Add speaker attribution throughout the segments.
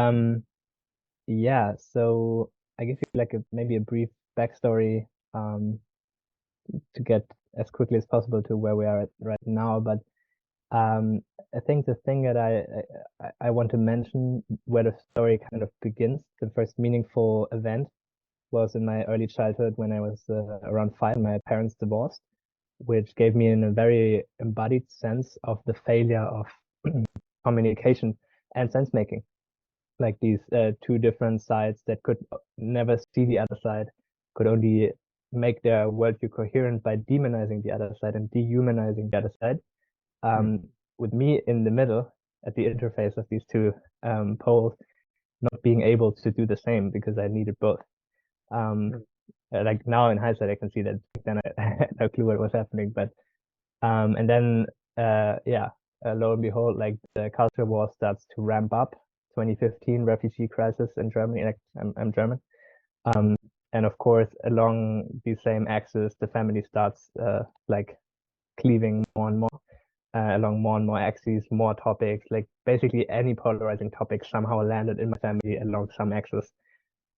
Speaker 1: Um, yeah, so I give you like maybe a brief backstory to get as quickly as possible to where we are at right now. But I think the thing that I want to mention where the story kind of begins, the first meaningful event was in my early childhood when I was around 5. My parents divorced, which gave me in a very embodied sense of the failure of communication and sense making. Like these two different sides that could never see the other side, could only make their worldview coherent by demonizing the other side and dehumanizing the other side. Um, with me in the middle at the interface of these two poles, not being able to do the same because I needed both. Like now in hindsight, I can see that then I had no clue what was happening. But and then yeah, lo and behold, like the culture war starts to ramp up. 2015 refugee crisis in Germany. Like, I'm German. Um, and of course, along the same axis, the family starts like cleaving more and more along more and more axes, more topics. Like basically any polarizing topic somehow landed in my family along some axis.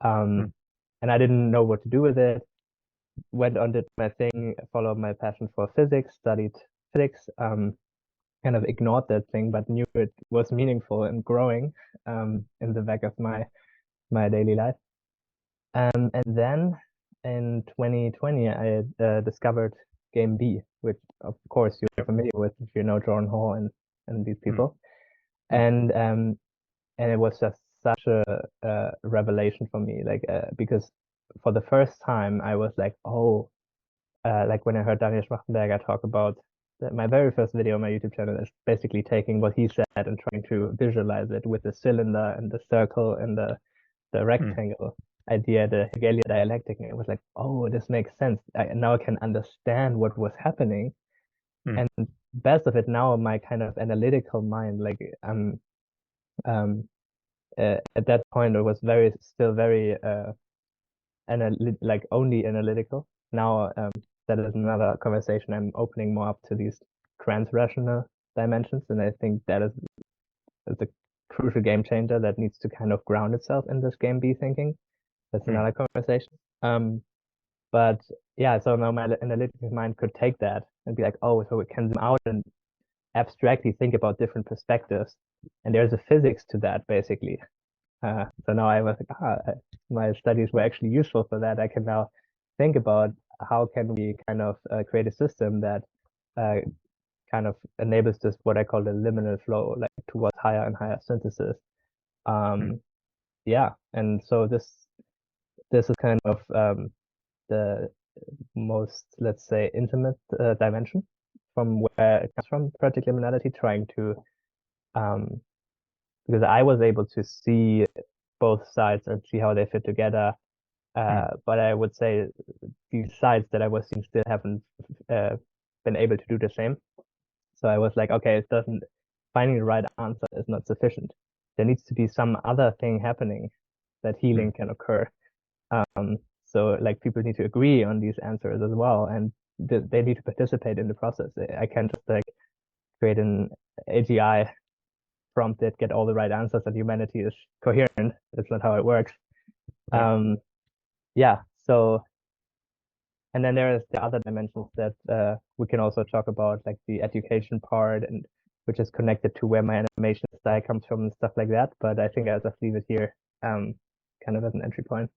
Speaker 1: And I didn't know what to do with it. Went on, did my thing, followed my passion for physics, studied physics, kind of ignored that thing, but knew it was meaningful and growing in the back of my daily life. And then in 2020, I discovered Game B, which of course you're familiar with if you know Jordan Hall and these people. And it was just such a revelation for me, like because for the first time I was like, oh, like when I heard Daniel Schmachtenberger talk about my very first video on my YouTube channel is basically taking what he said and trying to visualize it with the cylinder and the circle and the rectangle idea, the Hegelian dialectic. And it was like, oh, this makes sense. Now I can understand what was happening. And best of it, now my kind of analytical mind, like at that point it was still very like only analytical. Now that is another conversation. I'm opening more up to these trans-rational dimensions, and I think that is a crucial game changer that needs to kind of ground itself in this game B thinking. That's another conversation. But yeah, so now my analytical mind could take that and be like, oh, so it can zoom out and abstractly think about different perspectives. And there's a physics to that, basically. So now I was like, my studies were actually useful for that. I can now think about how can we kind of create a system that kind of enables this, what I call the liminal flow, like towards higher and higher synthesis. Yeah, and so this is kind of the most, let's say, intimate dimension from where it comes from, ProjectLiminality, trying to because I was able to see both sides and see how they fit together. But I would say these sides that I was seeing still haven't been able to do the same. So I was like, okay, it doesn't, finding the right answer is not sufficient. There needs to be some other thing happening that healing can occur. So like people need to agree on these answers as well, and they need to participate in the process. I can't just like create an AGI prompt that get all the right answers and humanity is coherent. That's not how it works. Yeah, so and then there is the other dimensions that we can also talk about, like the education part, and which is connected to where my animation style comes from and stuff like that. But I think I'll just leave it here, kind of as an entry point.